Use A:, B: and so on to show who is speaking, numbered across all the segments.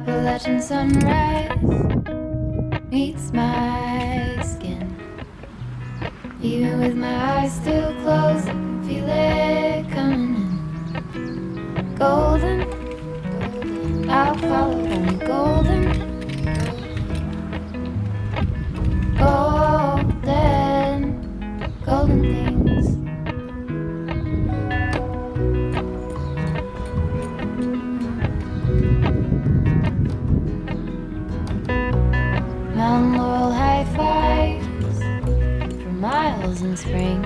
A: Appalachian sunrise meets my skin. Even with my eyes still closed, I can feel it coming in. Golden, I'll follow only golden. Golden, golden things. Mountain laurel high fives for miles in spring.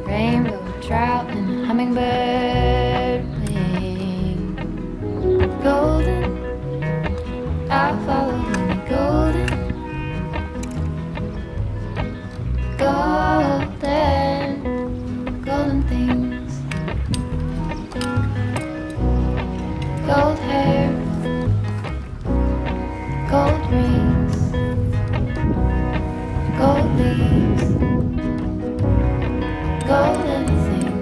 A: Rainbow trout and a hummingbird wing. Golden, I'll follow only golden. Golden, golden things. Gold hair, gold rings, gold leaves, gold anything,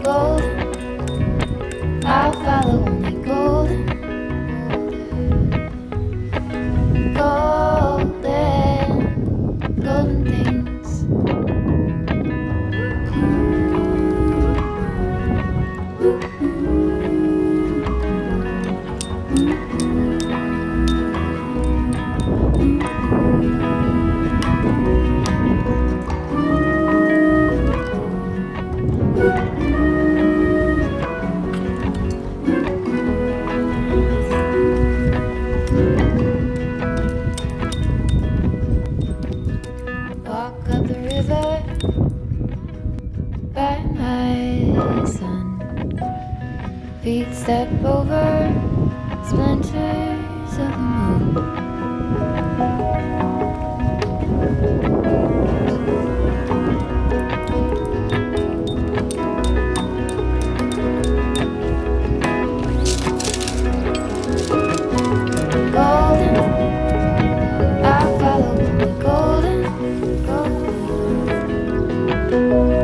A: golden. I'll follow only golden. Golden, golden things. Walk up the river by my sun. Feet step over splinters of the moon. Golden, I'll follow only golden.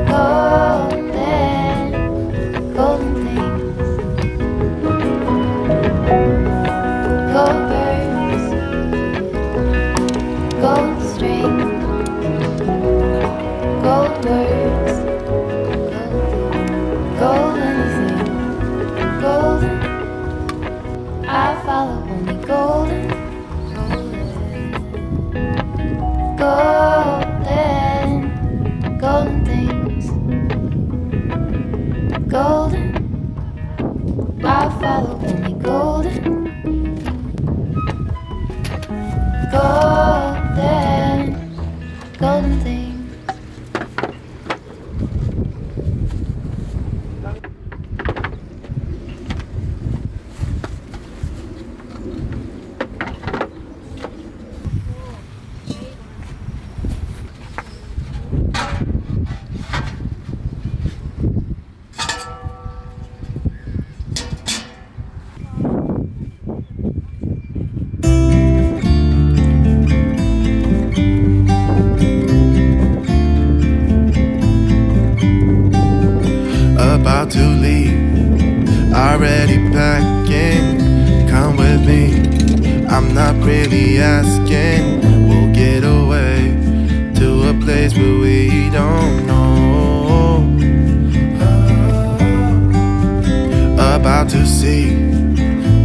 A: Golden, golden things. Gold birds, gold string, gold words, gold anything, golden. I follow only golden. Golden, golden things. Golden, I follow only golden. Golden, golden things.
B: About to leave, already packing. Come with me, I'm not really asking. We'll get away to a place where we don't know. About to see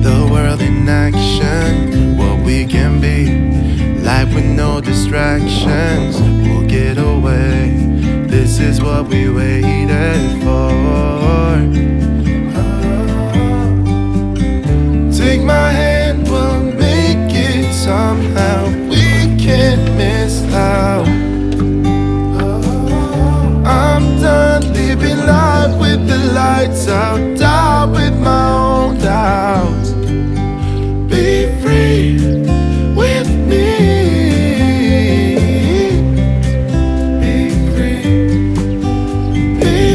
B: the world in action, what we can be, life with no distractions. We'll get away, this is what we waited for. Take my hand, we'll make it somehow. We can't miss out. I'm done living life with the lights out, die with my own doubts. Be free with me. Be free. Be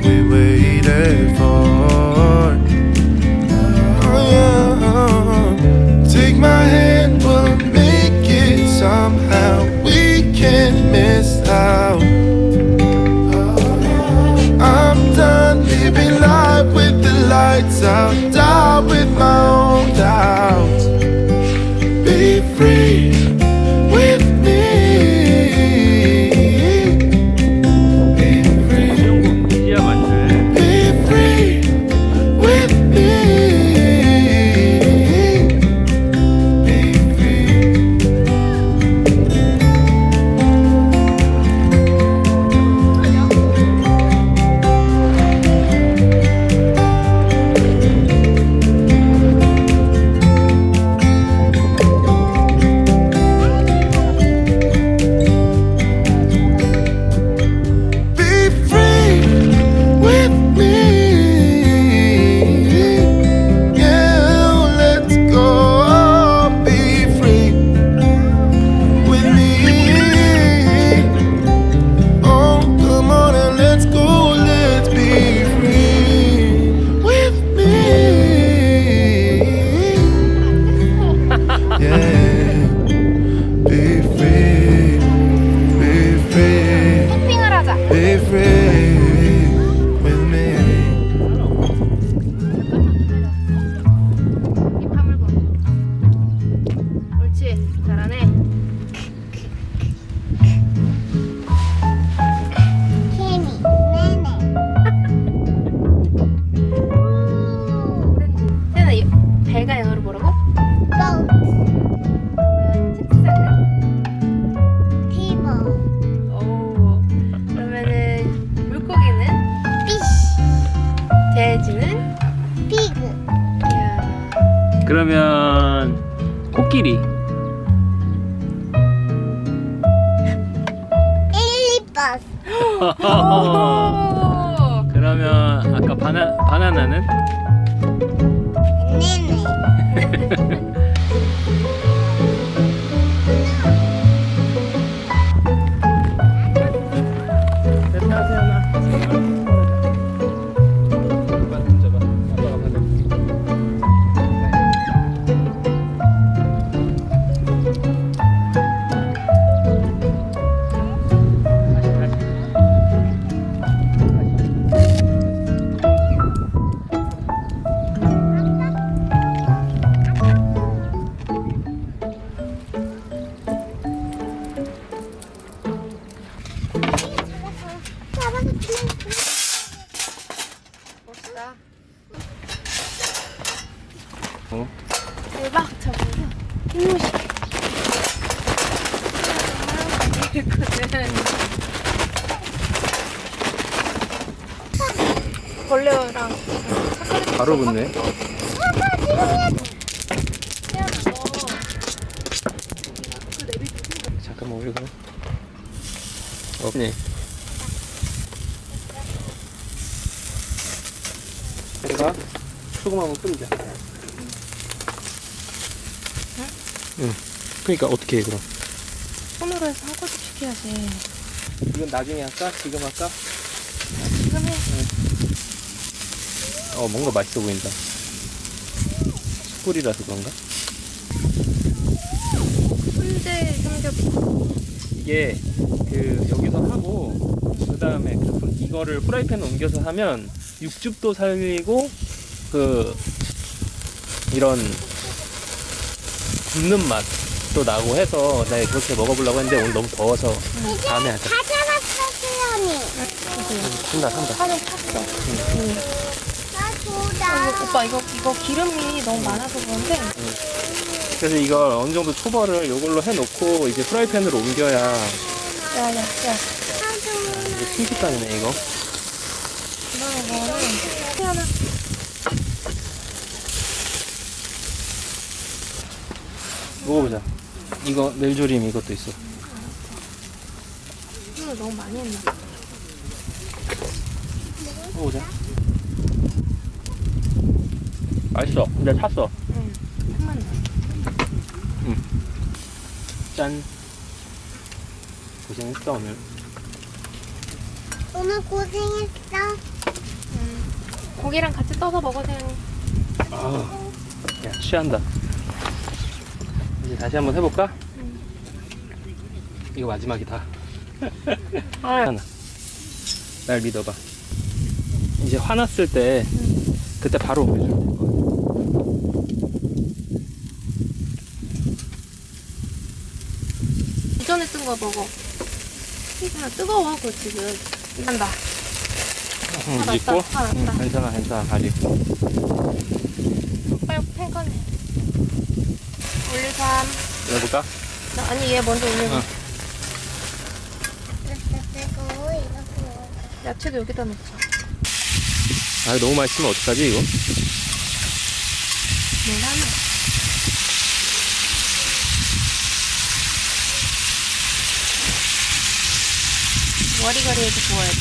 B: what we waited for. Oh yeah. Take my hand, we'll make it somehow. We can't miss out. I'm done living life with the lights out. Die with my own doubts. Be free with me. Be free.
C: 이제야 맞네.
B: Be free with me. Be free. Be free with me. Yeah, let's go. Be free with me. Oh, come on and let's go. Let's be free with me. Yeah, be free. Be free.
D: 쇼핑을 하자.
B: Be free with me.
D: 입 다물고. 옳지. 잘하네. 세나 이 배가 영어로 뭐라고? 책상은? 오. 그러면은 물고기는? 돼지는? 이야.
C: 그러면 코끼리.
D: 오.
C: 그러면 아까 바나나는? 됐다 세연아. 아빠 던져봐. 아빠가 받아.
D: 멋있다.
C: 어?
D: 대박 저거는 이모식. 이랬거든. 벌레랑
C: 바로 붙네. 잠깐만 올리고. 없네. 내가 소금 한번 뿌리자. 응. 그러니까 어떻게 해 그럼?
D: 손으로 해서 한 꼬집 시켜야지.
C: 이건 나중에 할까? 지금 할까?
D: 지금 해.
C: 뭔가 맛있어 보인다. 숯불이라서 그런가?
D: 훈제 삼겹이.
C: 이게 그 여기서 하고 그 다음에 이거를 프라이팬에 옮겨서 하면 육즙도 살리고 그 이런 굽는 맛도 나고 해서 내가 그렇게 먹어보려고 했는데 오늘 너무 더워서 다음에 하자.
E: 다 잡았어, 수연이.
C: 산다 산다.
D: 하늘 탔어.
E: 나 줘라.
D: 오빠 이거 기름이 너무 많아서 그런데
C: 그래서 이걸 어느 정도 초벌을 이걸로 해놓고 이제 프라이팬으로 옮겨야
D: 야야야
C: 이게 순식간이네 이거.
D: 그다음에 이거는 태연아
C: 먹어보자. 이거 멜조림 이것도 있어.
D: 오늘 너무 많이 했나?
C: 먹어보자. 맛있어. 근데 탔어.
D: 응. 한만 나.
C: 짠. 고생했어 오늘.
E: 오늘 고생했어.
D: 고기랑 같이 떠서 먹어, 태연이.
C: 야, 취한다. 이제 다시 한번 해볼까? 이거 마지막이다. 하나. 날 믿어봐. 이제 화났을 때 그때 바로 올려주면 될 거야.
D: 이전에 뜬 거 먹어. 뜨거워, 그거 지금. 간다. 다
C: 믿고?
D: 났다, 다 났다.
C: 괜찮아, 괜찮아. 아직.
D: 빨리 팬 꺼내. 올리삼.
C: 열어볼까?
D: 아니, 얘 먼저 올리고.
C: 어.
E: 이거 이렇게.
D: 야채도 여기다 넣자.
C: 아, 너무 맛있으면 어떡하지, 이거?
D: 뭘 하나? 와리가리해서 구워야 돼.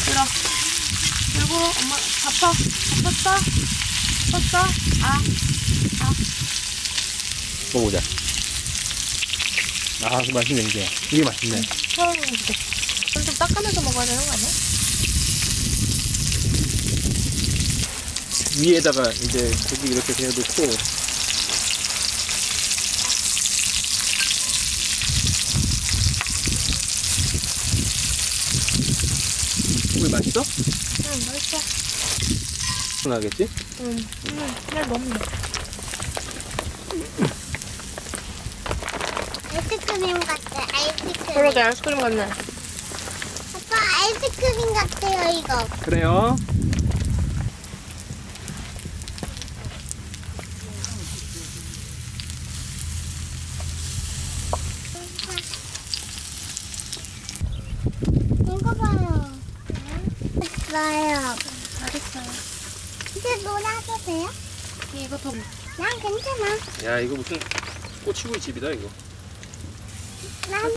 D: 들어. 그리고 엄마 밥 써. 썼어?
C: 먹어보자. 아, 맛있네, 이게. 이게 맛있네.
D: 처음 먹어보자. 좀 닦아내서 먹어야 되는 거 아니야?
C: 위에다가 이제 고기 이렇게 그냥 놓고. 물 맛있어?
D: 응, 맛있어.
C: 나겠지?
D: 응, 그냥 먹네.
E: 아이스크림 같아. 아이스크림.
D: 그러게, 아이스크림 같네.
E: 아빠 아이스크림 같아요 이거.
C: 그래요.
E: 이거 봐요. 있어요.
D: 잘했어요.
E: 이제 놀아도 돼요?
D: 이거 더.
E: 난 괜찮아.
C: 야, 이거 무슨 꼬치구이 집이다, 이거.
E: 난 여기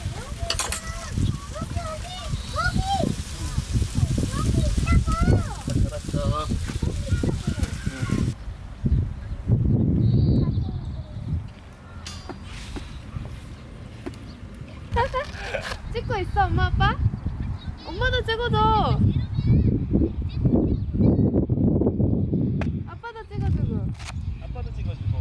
C: 알았어.
D: 찍고 있어, 엄마, 아빠? 엄마도 찍어줘. 아빠도 찍어주고.
C: 아빠도 찍어주고.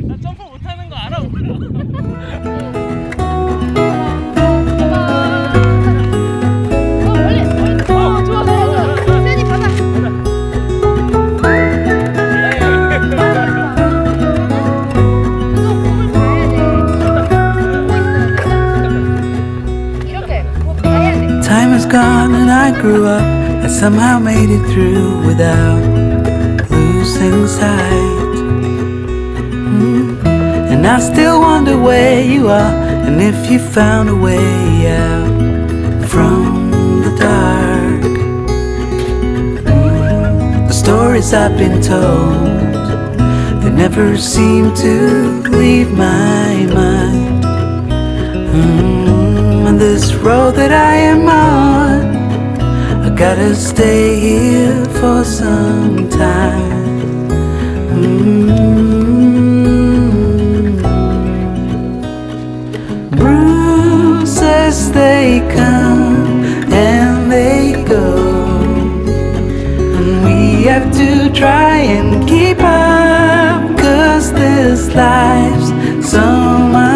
C: 나 점프 못하는 거 알아,
D: 좋아, 좋아, 좋아. 세연이 가자. 이거 몸을 봐야 돼. 보고 있어야 돼. 이렇게 봐야 돼.
F: Time has gone and I grew up. I somehow made it through without losing sight. And I still wonder where you are and if you found a way out from the dark. The stories I've been told, they never seem to leave my mind. On this road that I am on, I gotta stay here for some time. Bruises, they come and they go, and we have to try and keep up, 'cause this life's so much